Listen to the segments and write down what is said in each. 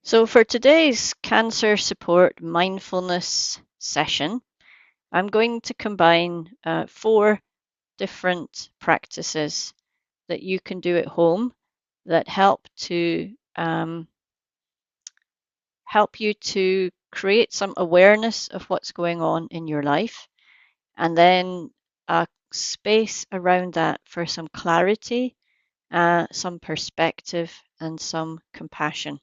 So, for today's cancer support mindfulness session, I'm going to combine four different practices that you can do at home that help you to create some awareness of what's going on in your life, and then a space around that for some clarity, some perspective, and some compassion.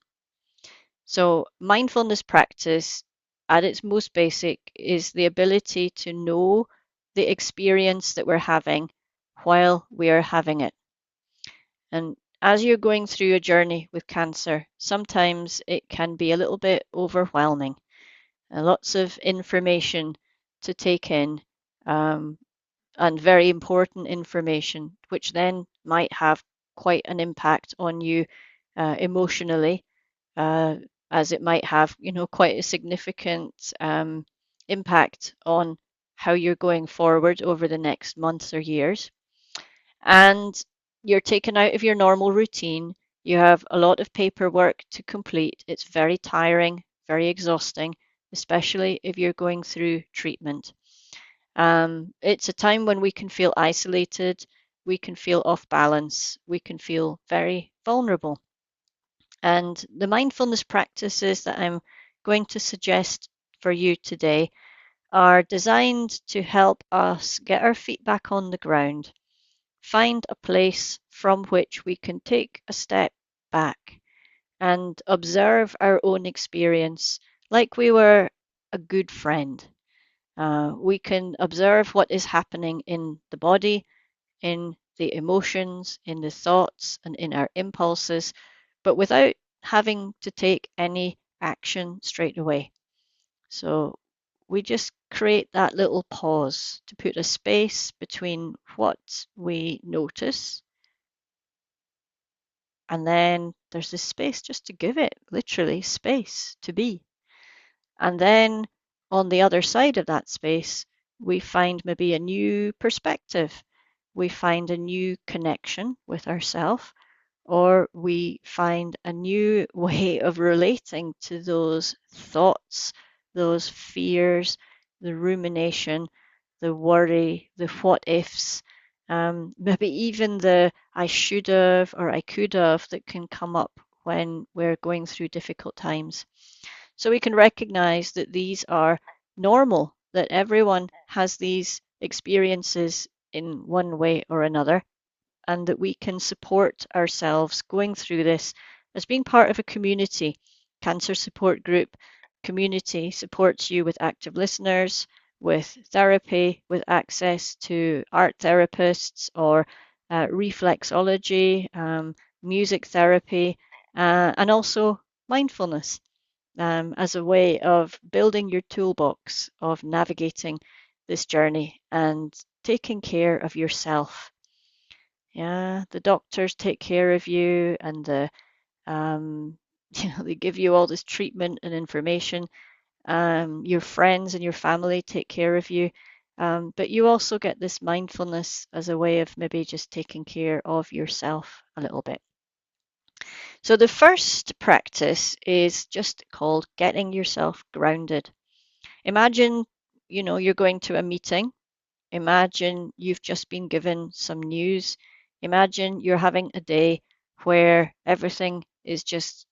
So, mindfulness practice at its most basic is the ability to know the experience that we're having while we are having it. And as you're going through a journey with cancer, sometimes it can be a little bit overwhelming. Lots of information to take in, um, and very important information, which then might have quite an impact on you emotionally, uh, as it might have, quite a significant impact on how you're going forward over the next months or years. And you're taken out of your normal routine. You have a lot of paperwork to complete. It's very tiring, very exhausting, especially if you're going through treatment. It's a time when we can feel isolated, we can feel off balance, we can feel very vulnerable. And the mindfulness practices that I'm going to suggest for you today are designed to help us get our feet back on the ground, find a place from which we can take a step back and observe our own experience like we were a good friend. We can observe what is happening in the body, in the emotions, in the thoughts, and in our impulses, but without having to take any action straight away. So we just create that little pause to put a space between what we notice, and then there's this space just to give it literally space to be. And then on the other side of that space, we find maybe a new perspective. We find a new connection with ourselves, or we find a new way of relating to those thoughts, those fears, the rumination, the worry, the what ifs, maybe even the I should have or I could have that can come up when we're going through difficult times. So we can recognize that these are normal, that everyone has these experiences in one way or another, and that we can support ourselves going through this as being part of a community. Cancer support group community supports you with active listeners, with therapy, with access to art therapists or reflexology, music therapy, and also mindfulness as a way of building your toolbox of navigating this journey and taking care of yourself. Yeah, the doctors take care of you, and they give you all this treatment and information. Your friends and your family take care of you, but you also get this mindfulness as a way of maybe just taking care of yourself a little bit. So the first practice is just called getting yourself grounded. Imagine, you're going to a meeting. Imagine you've just been given some news. Imagine you're having a day where everything is just,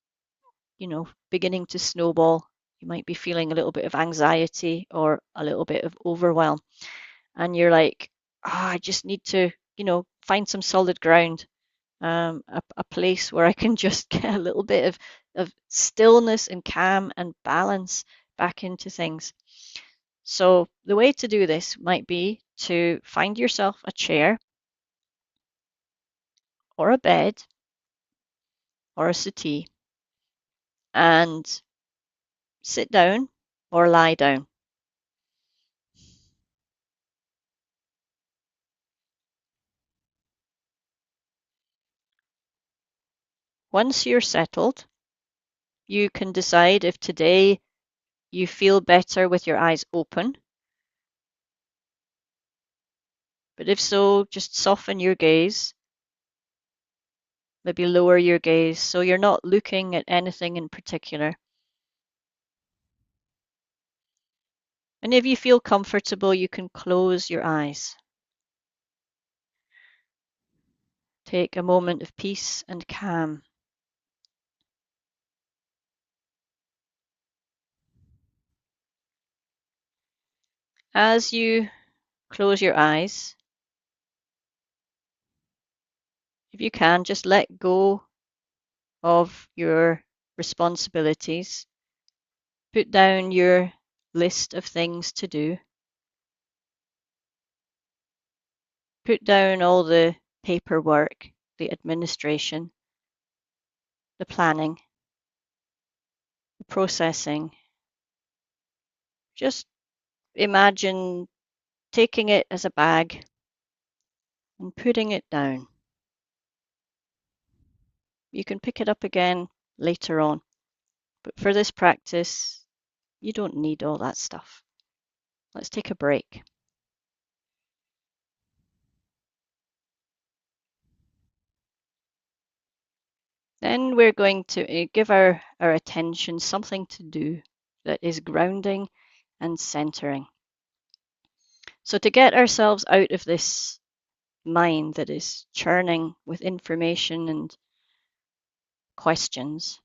beginning to snowball. You might be feeling a little bit of anxiety or a little bit of overwhelm. And you're like, I just need to, find some solid ground, a place where I can just get a little bit of stillness and calm and balance back into things. So the way to do this might be to find yourself a chair or a bed or a settee and sit down or lie down. Once you're settled, you can decide if today you feel better with your eyes open. But if so, just soften your gaze Maybe lower your gaze so you're not looking at anything in particular. And if you feel comfortable, you can close your eyes. Take a moment of peace and calm. As you close your eyes, if you can, just let go of your responsibilities. Put down your list of things to do. Put down all the paperwork, the administration, the planning, the processing. Just imagine taking it as a bag and putting it down. You can pick it up again later on, but for this practice, you don't need all that stuff. Let's take a break. Then we're going to give our attention something to do that is grounding and centering. So to get ourselves out of this mind that is churning with information and questions,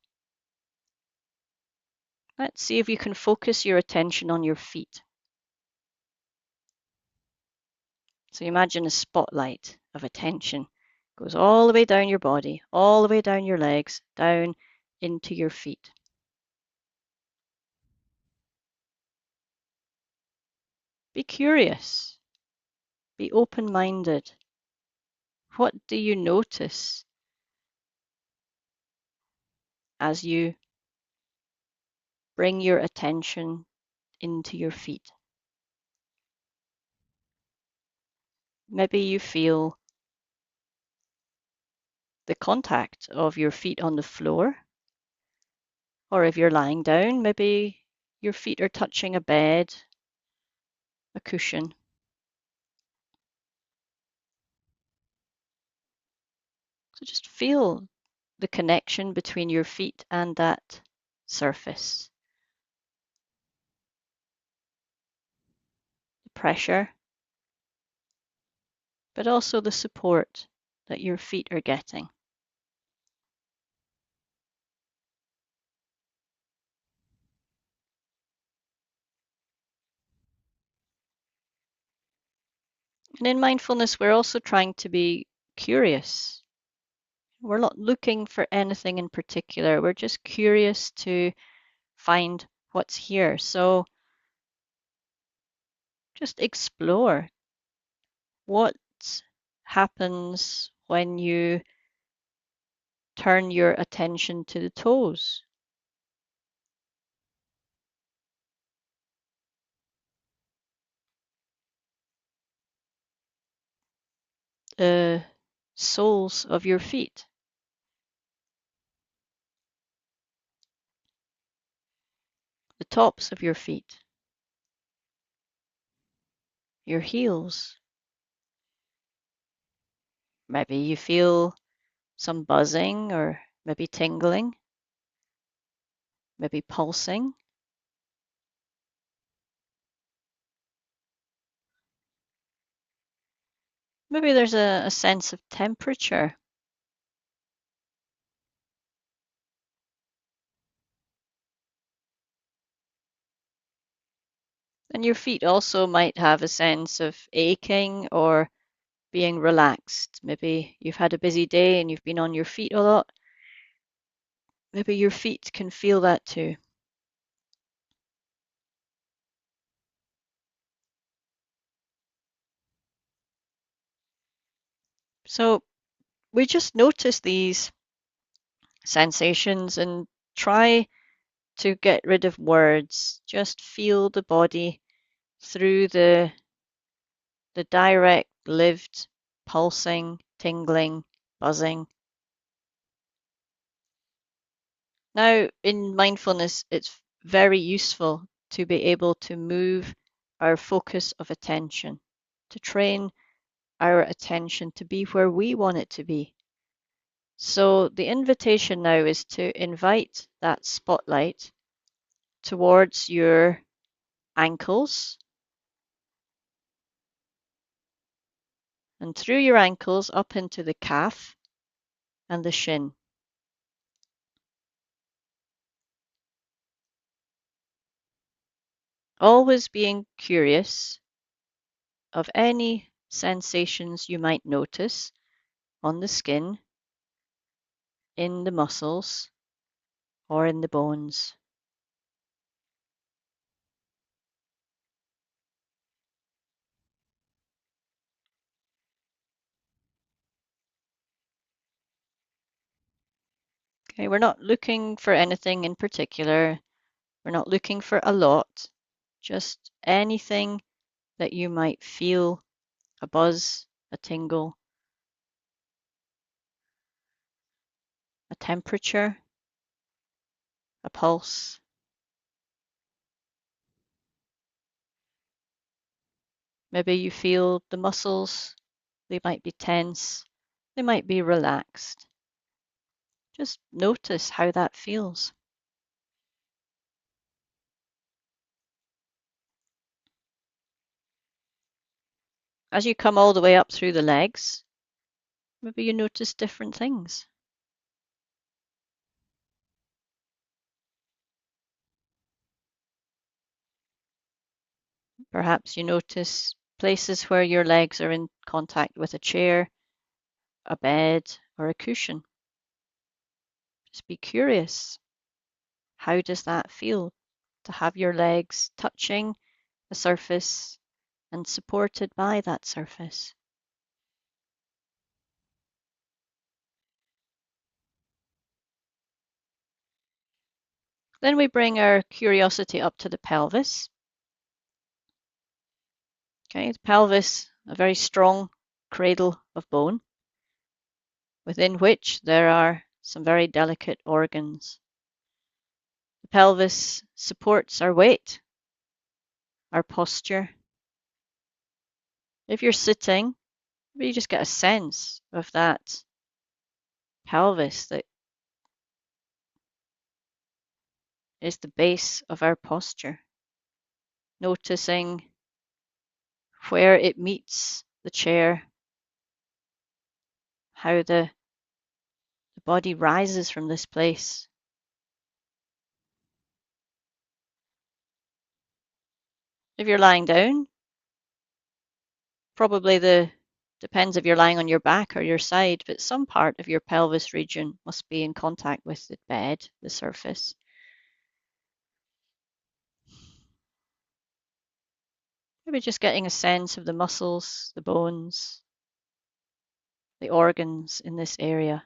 let's see if you can focus your attention on your feet. So imagine a spotlight of attention goes all the way down your body, all the way down your legs, down into your feet. Be curious, be open-minded. What do you notice as you bring your attention into your feet? Maybe you feel the contact of your feet on the floor, or if you're lying down, maybe your feet are touching a bed, a cushion. So just feel the connection between your feet and that surface. The pressure, but also the support that your feet are getting. And in mindfulness, we're also trying to be curious. We're not looking for anything in particular. We're just curious to find what's here. So just explore what happens when you turn your attention to the toes. The soles of your feet, the tops of your feet, your heels. Maybe you feel some buzzing or maybe tingling, maybe pulsing. Maybe there's a sense of temperature. And your feet also might have a sense of aching or being relaxed. Maybe you've had a busy day and you've been on your feet a lot. Maybe your feet can feel that too. So we just notice these sensations and try to get rid of words. Just feel the body through the direct, lived, pulsing, tingling, buzzing. Now, in mindfulness, it's very useful to be able to move our focus of attention, to train our attention to be where we want it to be. So the invitation now is to invite that spotlight towards your ankles and through your ankles up into the calf and the shin. Always being curious of any sensations you might notice on the skin, in the muscles, or in the bones. Okay, we're not looking for anything in particular. We're not looking for a lot, just anything that you might feel, a buzz, a tingle, a temperature, a pulse. Maybe you feel the muscles, they might be tense, they might be relaxed. Just notice how that feels. As you come all the way up through the legs, maybe you notice different things. Perhaps you notice places where your legs are in contact with a chair, a bed, or a cushion. Just be curious. How does that feel to have your legs touching the surface and supported by that surface? Then we bring our curiosity up to the pelvis. Okay, the pelvis, a very strong cradle of bone, within which there are some very delicate organs. The pelvis supports our weight, our posture. If you're sitting, you just get a sense of that pelvis that is the base of our posture. Noticing where it meets the chair, how the body rises from this place. If you're lying down, probably depends if you're lying on your back or your side, but some part of your pelvis region must be in contact with the bed, the surface. Maybe just getting a sense of the muscles, the bones, the organs in this area.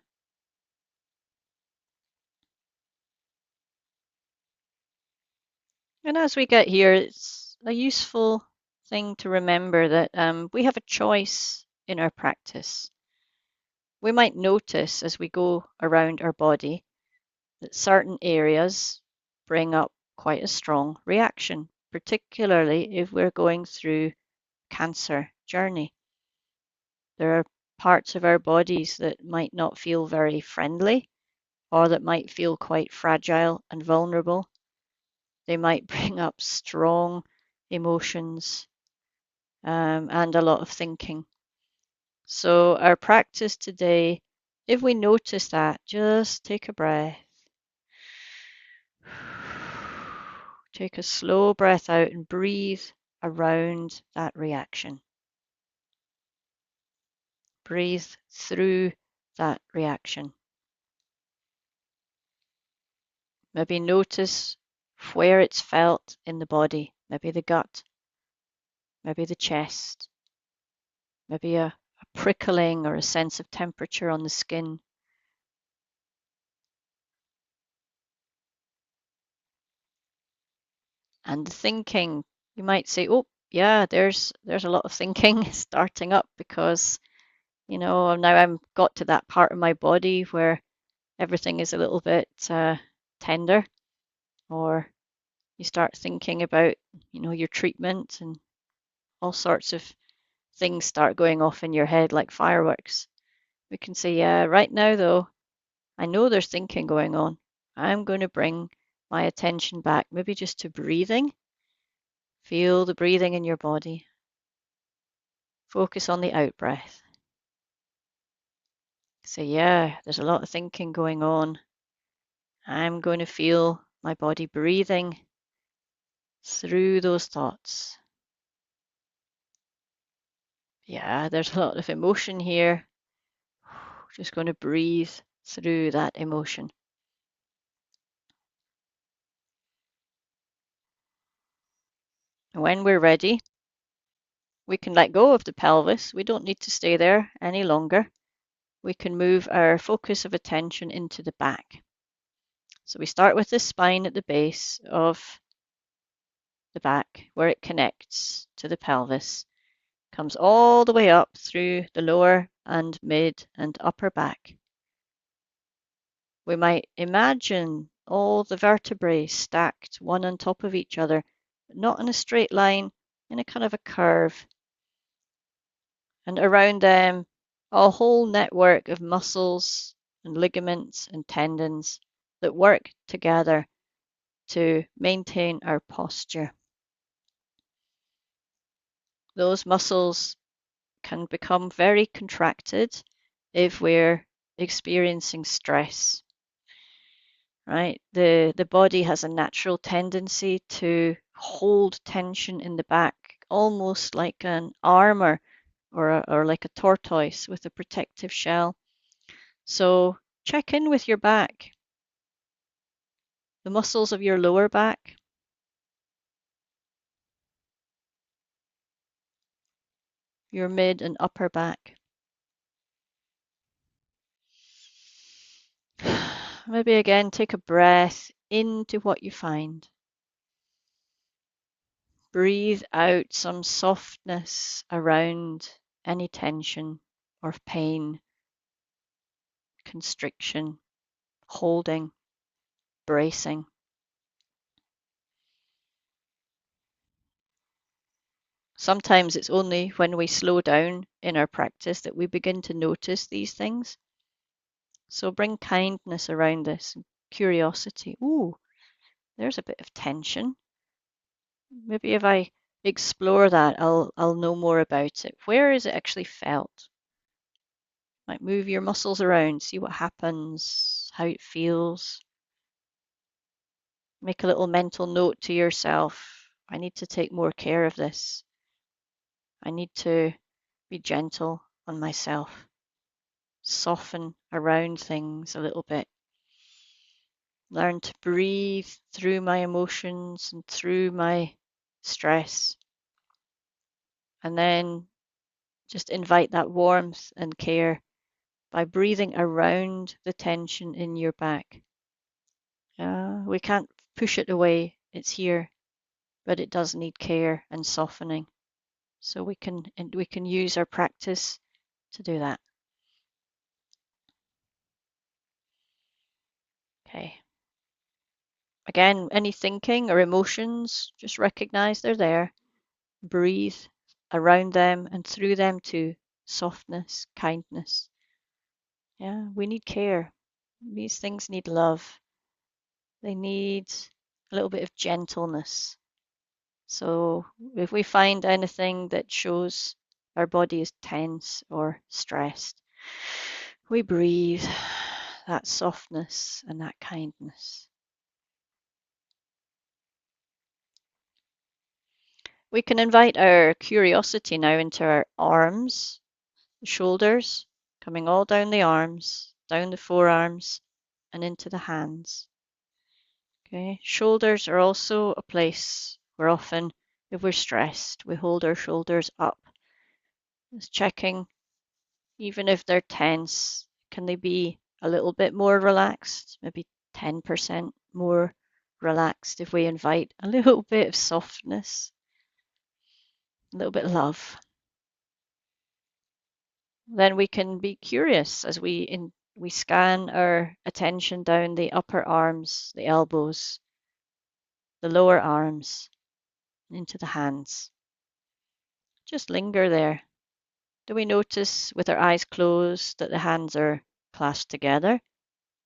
And as we get here, it's a useful thing to remember that we have a choice in our practice. We might notice as we go around our body that certain areas bring up quite a strong reaction, particularly if we're going through cancer journey. There are parts of our bodies that might not feel very friendly or that might feel quite fragile and vulnerable. They might bring up strong emotions and a lot of thinking. So our practice today, if we notice that, just take a breath. Take a slow breath out and breathe around that reaction. Breathe through that reaction. Maybe notice where it's felt in the body, maybe the gut, maybe the chest, maybe a prickling or a sense of temperature on the skin. And the thinking, you might say, oh, yeah, there's a lot of thinking starting up because, now I'm got to that part of my body where everything is a little bit tender, or you start thinking about, your treatment and all sorts of things start going off in your head like fireworks. We can say, yeah, right now though, I know there's thinking going on. I'm going to bring my attention back, maybe just to breathing. Feel the breathing in your body. Focus on the out breath. Say, yeah, there's a lot of thinking going on. I'm going to feel my body breathing through those thoughts. Yeah, there's a lot of emotion here. Just going to breathe through that emotion. And when we're ready, we can let go of the pelvis. We don't need to stay there any longer. We can move our focus of attention into the back. So we start with the spine at the base of the back where it connects to the pelvis, comes all the way up through the lower and mid and upper back. We might imagine all the vertebrae stacked one on top of each other, but not in a straight line, in a kind of a curve. And around them, a whole network of muscles and ligaments and tendons that work together to maintain our posture. Those muscles can become very contracted if we're experiencing stress, right? The body has a natural tendency to hold tension in the back, almost like an armor or like a tortoise with a protective shell. So check in with your back, the muscles of your lower back, your mid and upper back. Maybe again, take a breath into what you find. Breathe out some softness around any tension or pain, constriction, holding, bracing. Sometimes it's only when we slow down in our practice that we begin to notice these things. So bring kindness around this, curiosity. Ooh, there's a bit of tension. Maybe if I explore that, I'll know more about it. Where is it actually felt? Like move your muscles around, see what happens, how it feels. Make a little mental note to yourself. I need to take more care of this. I need to be gentle on myself. Soften around things a little bit. Learn to breathe through my emotions and through my stress. And then just invite that warmth and care by breathing around the tension in your back. We can't push it away, it's here, but it does need care and softening. So we can use our practice to do that. Okay. Again, any thinking or emotions, just recognize they're there. Breathe around them and through them to softness, kindness. Yeah, we need care. These things need love. They need a little bit of gentleness. So if we find anything that shows our body is tense or stressed, we breathe that softness and that kindness. We can invite our curiosity now into our arms, shoulders, coming all down the arms, down the forearms, and into the hands. Okay, shoulders are also a place where often, if we're stressed, we hold our shoulders up. Just checking, even if they're tense, can they be a little bit more relaxed? Maybe 10% more relaxed if we invite a little bit of softness, a little bit of love. Then we can be curious as we scan our attention down the upper arms, the elbows, the lower arms, into the hands. Just linger there. Do we notice with our eyes closed that the hands are clasped together?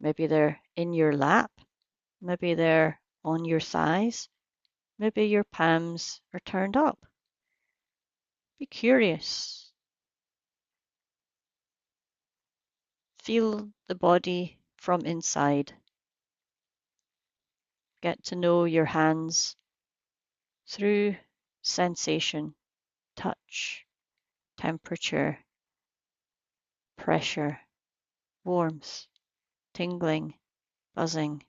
Maybe they're in your lap. Maybe they're on your thighs. Maybe your palms are turned up. Be curious. Feel the body from inside. Get to know your hands through sensation, touch, temperature, pressure, warmth, tingling, buzzing.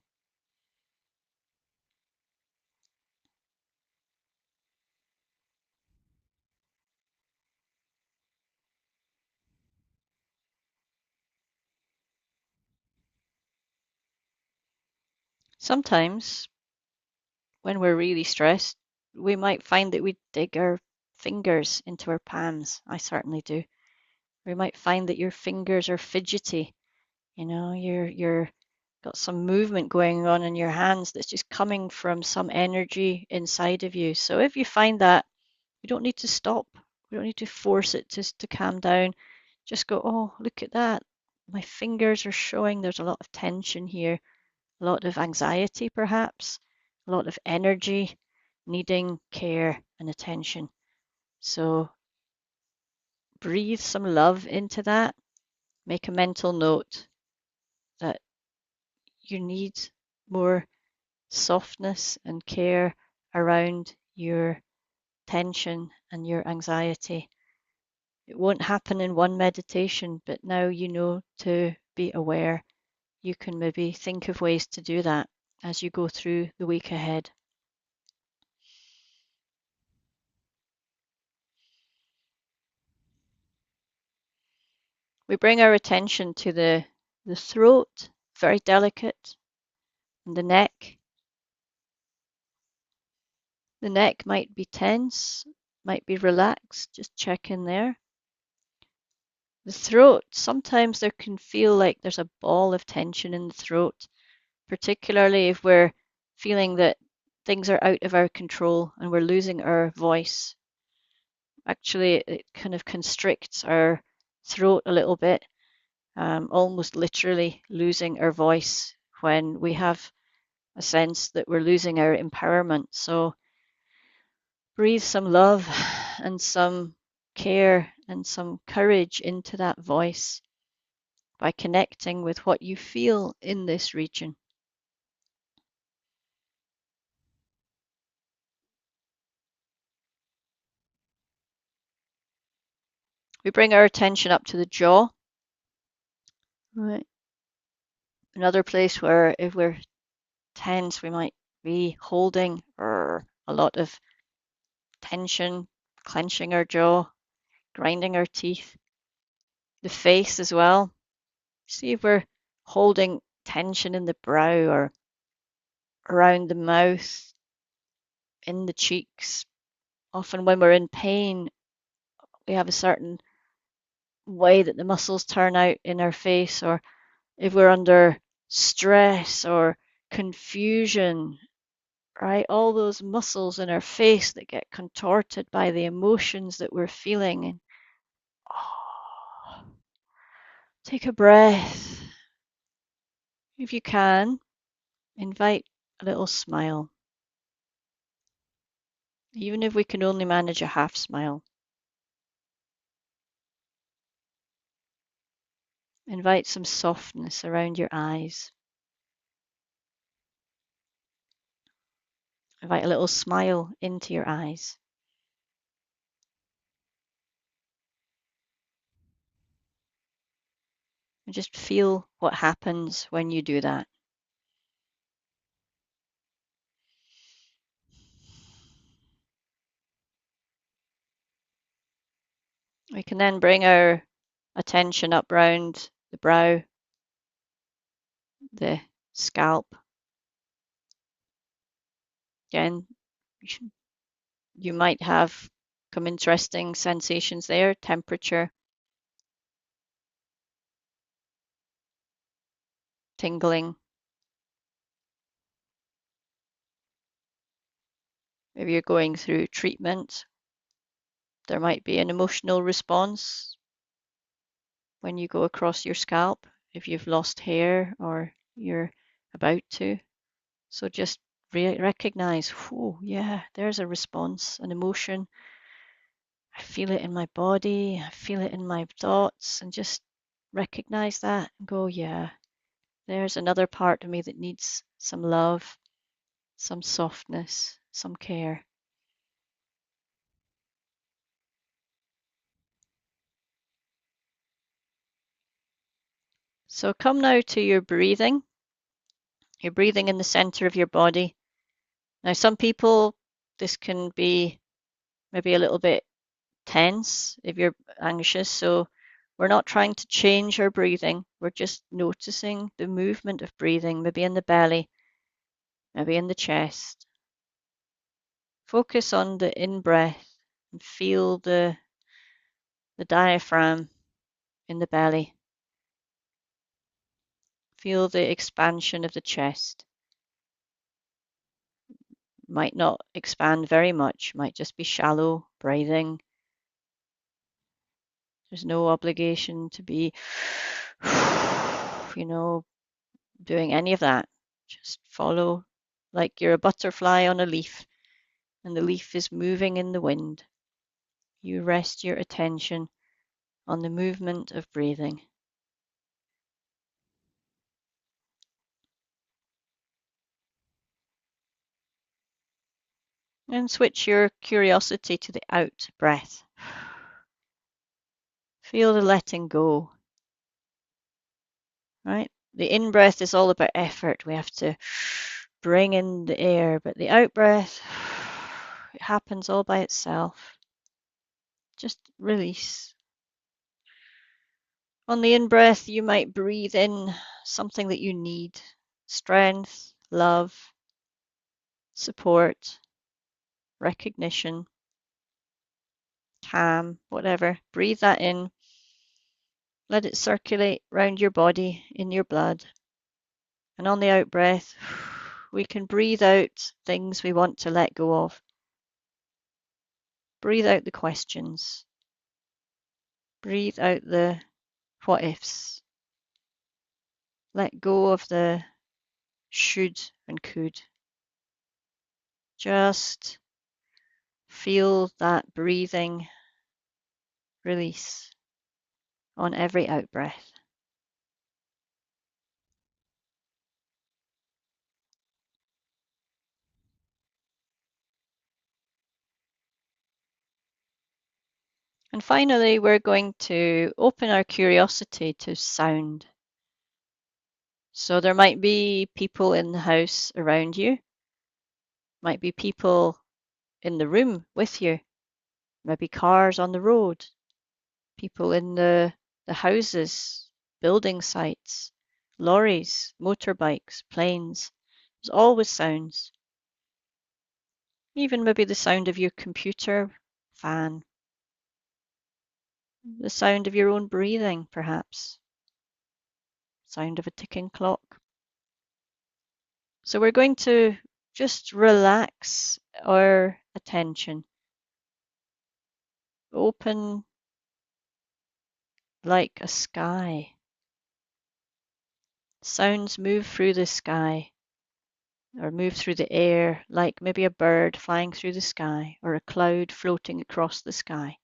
Sometimes, when we're really stressed, we might find that we dig our fingers into our palms. I certainly do. We might find that your fingers are fidgety. You're got some movement going on in your hands that's just coming from some energy inside of you. So if you find that, you don't need to stop. We don't need to force it to calm down. Just go, oh, look at that. My fingers are showing there's a lot of tension here, a lot of anxiety, perhaps, a lot of energy needing care and attention. So breathe some love into that. Make a mental note that you need more softness and care around your tension and your anxiety. It won't happen in one meditation, but now you know to be aware. You can maybe think of ways to do that as you go through the week ahead. We bring our attention to the throat, very delicate, and the neck. The neck might be tense, might be relaxed, just check in there. The throat, sometimes there can feel like there's a ball of tension in the throat, particularly if we're feeling that things are out of our control and we're losing our voice. Actually, it kind of constricts our throat a little bit, almost literally losing our voice when we have a sense that we're losing our empowerment. So breathe some love and some care and some courage into that voice by connecting with what you feel in this region. We bring our attention up to the jaw. Right. Another place where if we're tense, we might be holding a lot of tension, clenching our jaw, grinding our teeth. The face as well. See if we're holding tension in the brow or around the mouth, in the cheeks. Often when we're in pain, we have a certain way that the muscles turn out in our face, or if we're under stress or confusion, right? All those muscles in our face that get contorted by the emotions that we're feeling. And take a breath. If you can, invite a little smile. Even if we can only manage a half smile. Invite some softness around your eyes. Invite a little smile into your eyes. And just feel what happens when you do that. We can then bring our attention up round the brow, the scalp. Again, you might have some interesting sensations there, temperature, tingling. Maybe you're going through treatment. There might be an emotional response when you go across your scalp, if you've lost hair or you're about to. So just recognize, oh, yeah, there's a response, an emotion. I feel it in my body, I feel it in my thoughts, and just recognize that and go, yeah, there's another part of me that needs some love, some softness, some care. So come now to your breathing. You're breathing in the center of your body. Now, some people, this can be maybe a little bit tense if you're anxious. So we're not trying to change our breathing. We're just noticing the movement of breathing, maybe in the belly, maybe in the chest. Focus on the in-breath and feel the diaphragm in the belly. Feel the expansion of the chest. Might not expand very much, might just be shallow breathing. There's no obligation to be, doing any of that. Just follow like you're a butterfly on a leaf and the leaf is moving in the wind. You rest your attention on the movement of breathing. And switch your curiosity to the out breath. Feel the letting go, right? The in breath is all about effort. We have to bring in the air, but the out breath, it happens all by itself. Just release. On the in breath, you might breathe in something that you need: strength, love, support, recognition, calm, whatever. Breathe that in. Let it circulate around your body, in your blood. And on the out breath, we can breathe out things we want to let go of. Breathe out the questions. Breathe out the what ifs. Let go of the should and could. Just feel that breathing release on every out breath. And finally, we're going to open our curiosity to sound. So there might be people in the house around you, might be people in the room with you, maybe cars on the road, people in the houses, building sites, lorries, motorbikes, planes. There's always sounds. Even maybe the sound of your computer fan, the sound of your own breathing, perhaps, sound of a ticking clock. So we're going to just relax our attention, open like a sky. Sounds move through the sky or move through the air like maybe a bird flying through the sky or a cloud floating across the sky.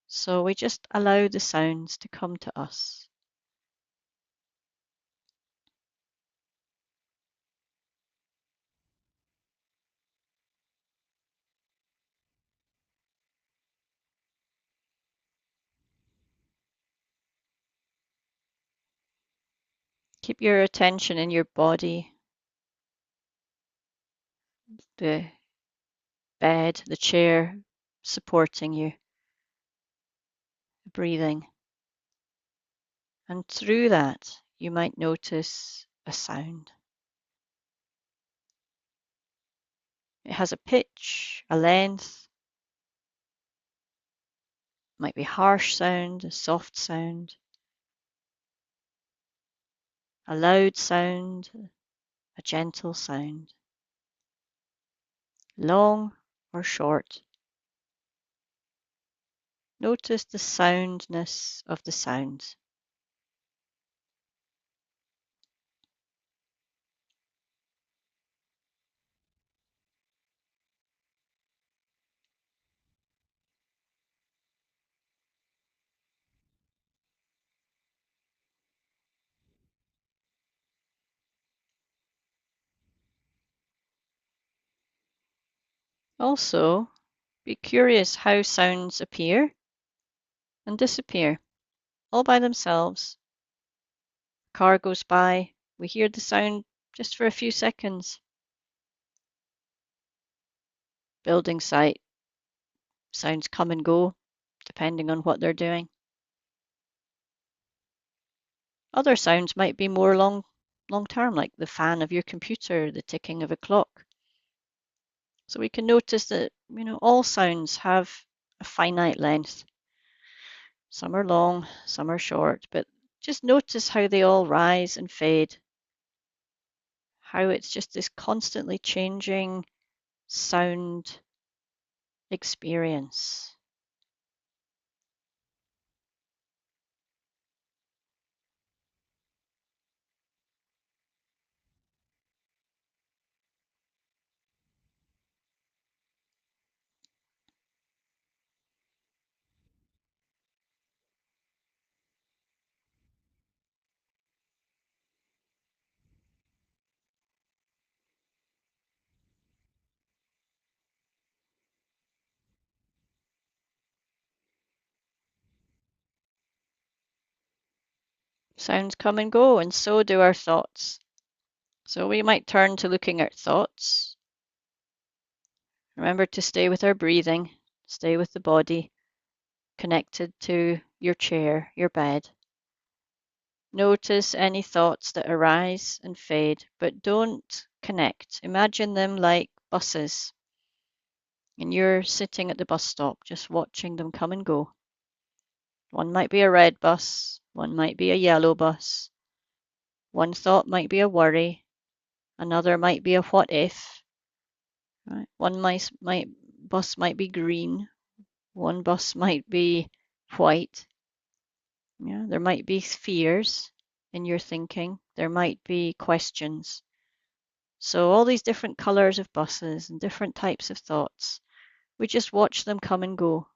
So we just allow the sounds to come to us. Keep your attention in your body, the bed, the chair supporting you, breathing. And through that, you might notice a sound. It has a pitch, a length, might be harsh sound, a soft sound, a loud sound, a gentle sound, long or short. Notice the soundness of the sounds. Also, be curious how sounds appear and disappear all by themselves. A car goes by, we hear the sound just for a few seconds. Building site, sounds come and go depending on what they're doing. Other sounds might be more long term, like the fan of your computer, the ticking of a clock. So we can notice that, all sounds have a finite length. Some are long, some are short, but just notice how they all rise and fade, how it's just this constantly changing sound experience. Sounds come and go, and so do our thoughts. So we might turn to looking at thoughts. Remember to stay with our breathing, stay with the body, connected to your chair, your bed. Notice any thoughts that arise and fade, but don't connect. Imagine them like buses, and you're sitting at the bus stop just watching them come and go. One might be a red bus, one might be a yellow bus. One thought might be a worry, another might be a what if. Right? One bus might be green, one bus might be white. Yeah, there might be fears in your thinking, there might be questions. So all these different colors of buses and different types of thoughts, we just watch them come and go,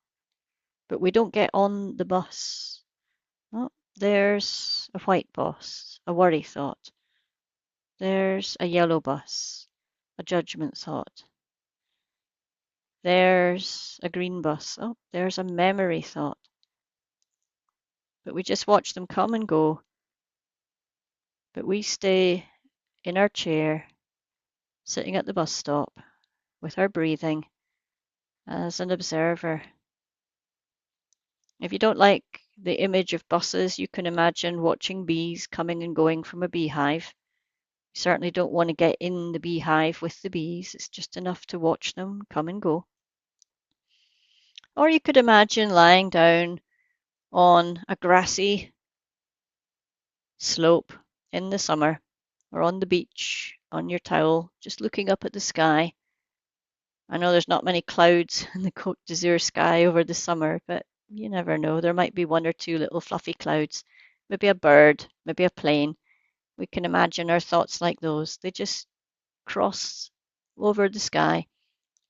but we don't get on the bus. Oh, there's a white bus, a worry thought. There's a yellow bus, a judgment thought. There's a green bus. Oh, there's a memory thought. But we just watch them come and go. But we stay in our chair, sitting at the bus stop, with our breathing as an observer. If you don't like the image of buses, you can imagine watching bees coming and going from a beehive. You certainly don't want to get in the beehive with the bees. It's just enough to watch them come and go. Or you could imagine lying down on a grassy slope in the summer, or on the beach on your towel, just looking up at the sky. I know there's not many clouds in the Côte d'Azur sky over the summer, but you never know. There might be one or two little fluffy clouds, maybe a bird, maybe a plane. We can imagine our thoughts like those. They just cross over the sky,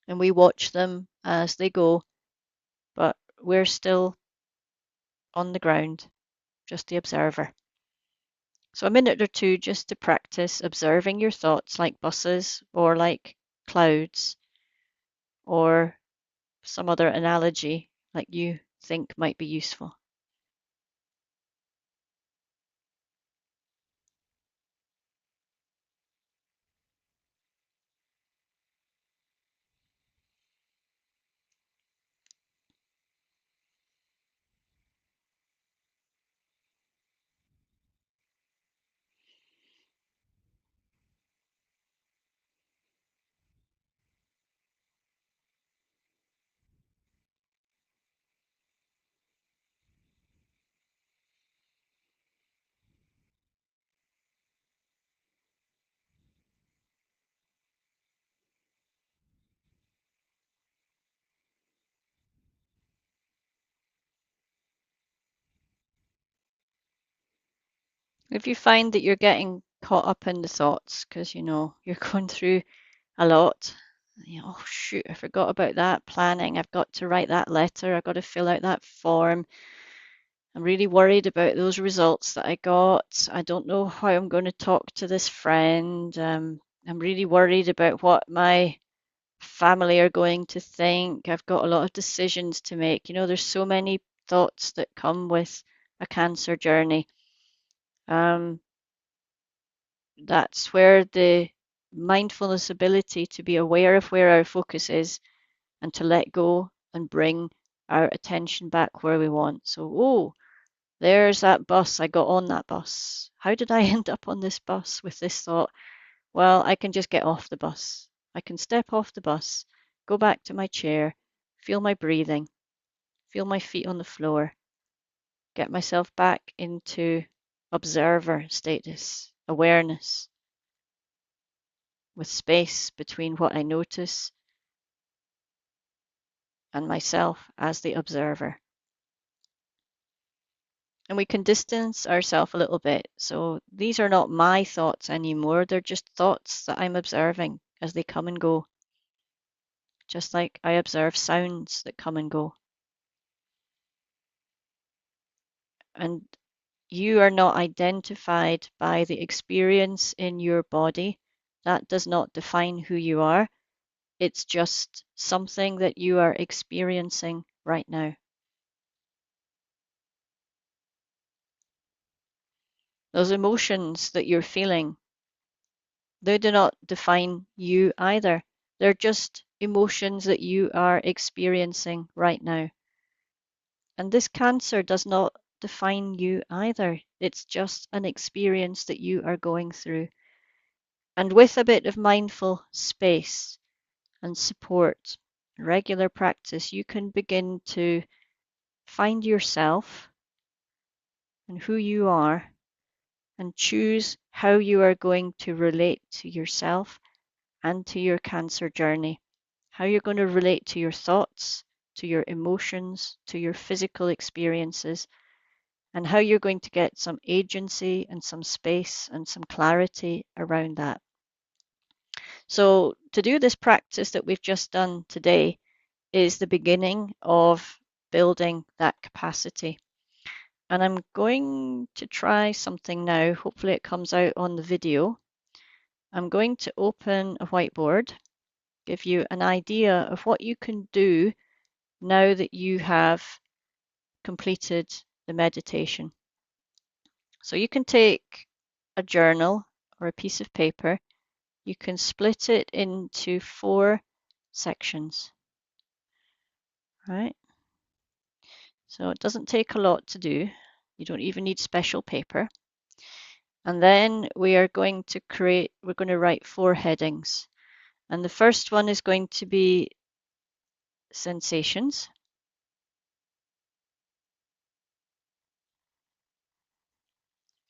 and we watch them as they go, but we're still on the ground, just the observer. So a minute or two just to practice observing your thoughts like buses or like clouds or some other analogy like you think might be useful. If you find that you're getting caught up in the thoughts because you're going through a lot, oh shoot, I forgot about that planning. I've got to write that letter. I've got to fill out that form. I'm really worried about those results that I got. I don't know how I'm going to talk to this friend. I'm really worried about what my family are going to think. I've got a lot of decisions to make. There's so many thoughts that come with a cancer journey. Um, that's where the mindfulness ability to be aware of where our focus is and to let go and bring our attention back where we want. So, oh, there's that bus. I got on that bus. How did I end up on this bus with this thought? Well, I can just get off the bus. I can step off the bus, go back to my chair, feel my breathing, feel my feet on the floor, get myself back into observer status, awareness, with space between what I notice and myself as the observer. And we can distance ourselves a little bit. So these are not my thoughts anymore. They're just thoughts that I'm observing as they come and go, just like I observe sounds that come and go. And you are not identified by the experience in your body. That does not define who you are. It's just something that you are experiencing right now. Those emotions that you're feeling, they do not define you either. They're just emotions that you are experiencing right now. And this cancer does not define you either. It's just an experience that you are going through. And with a bit of mindful space and support, regular practice, you can begin to find yourself and who you are and choose how you are going to relate to yourself and to your cancer journey, how you're going to relate to your thoughts, to your emotions, to your physical experiences, and how you're going to get some agency and some space and some clarity around that. So, to do this practice that we've just done today is the beginning of building that capacity. And I'm going to try something now. Hopefully, it comes out on the video. I'm going to open a whiteboard, give you an idea of what you can do now that you have completed the meditation. So you can take a journal or a piece of paper, you can split it into 4 sections, right? So it doesn't take a lot to do. You don't even need special paper. And then we're going to write 4 headings. And the first one is going to be sensations.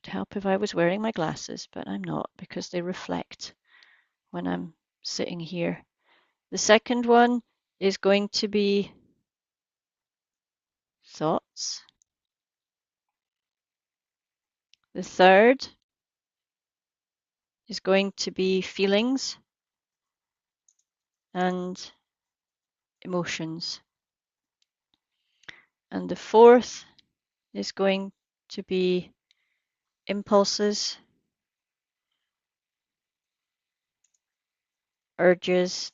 It'd help if I was wearing my glasses, but I'm not because they reflect when I'm sitting here. The second one is going to be thoughts. The third is going to be feelings and emotions. And the fourth is going to be impulses, urges,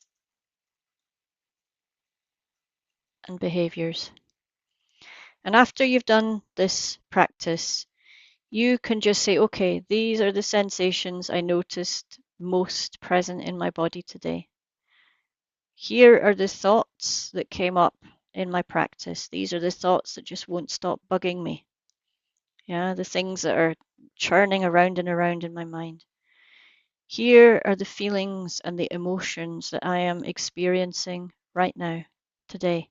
and behaviors. And after you've done this practice, you can just say, okay, these are the sensations I noticed most present in my body today. Here are the thoughts that came up in my practice. These are the thoughts that just won't stop bugging me. Yeah, the things that are churning around and around in my mind. Here are the feelings and the emotions that I am experiencing right now, today.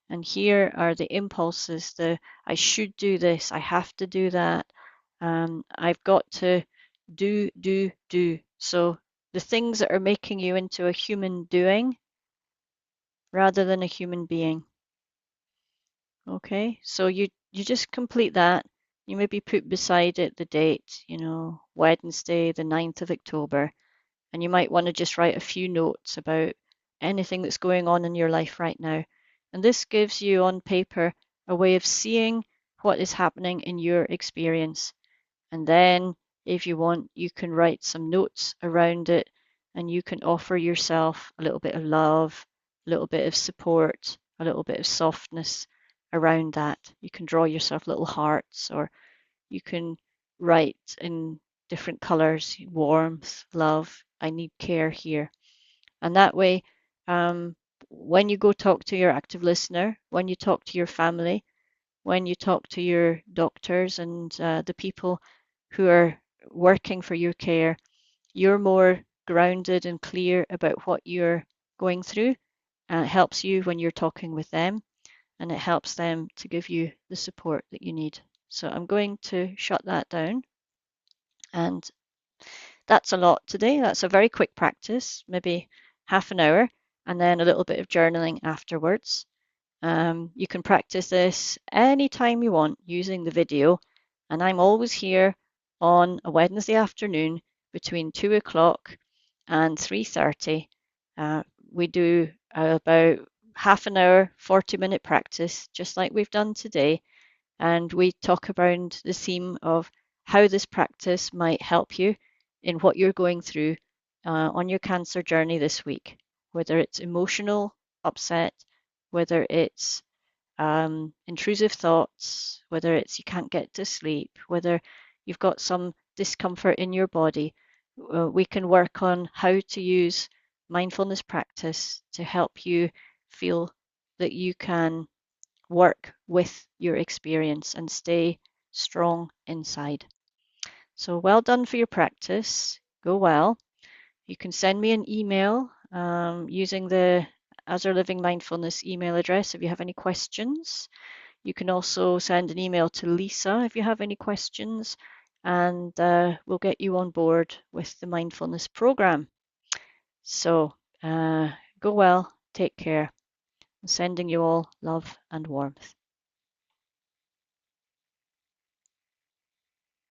And here are the impulses, the I should do this, I have to do that, I've got to do. So the things that are making you into a human doing rather than a human being. Okay, so you just complete that. You maybe put beside it the date, Wednesday, the 9th of October, and you might want to just write a few notes about anything that's going on in your life right now. And this gives you on paper a way of seeing what is happening in your experience. And then, if you want, you can write some notes around it and you can offer yourself a little bit of love, a little bit of support, a little bit of softness around that. You can draw yourself little hearts, or you can write in different colors: warmth, love, I need care here. And that way, when you go talk to your active listener, when you talk to your family, when you talk to your doctors and the people who are working for your care, you're more grounded and clear about what you're going through. And it helps you when you're talking with them, and it helps them to give you the support that you need. So I'm going to shut that down. And that's a lot today. That's a very quick practice, maybe half an hour, and then a little bit of journaling afterwards. You can practice this anytime you want using the video, and I'm always here on a Wednesday afternoon between 2 o'clock and 3:30. We do about half an hour, 40-minute practice, just like we've done today, and we talk around the theme of how this practice might help you in what you're going through on your cancer journey this week, whether it's emotional upset, whether it's intrusive thoughts, whether it's you can't get to sleep, whether you've got some discomfort in your body. We can work on how to use mindfulness practice to help you feel that you can work with your experience and stay strong inside. So well done for your practice. Go well. You can send me an email using the As Our Living Mindfulness email address if you have any questions. You can also send an email to Lisa if you have any questions, and we'll get you on board with the mindfulness program. So go well, take care. I'm sending you all love and warmth.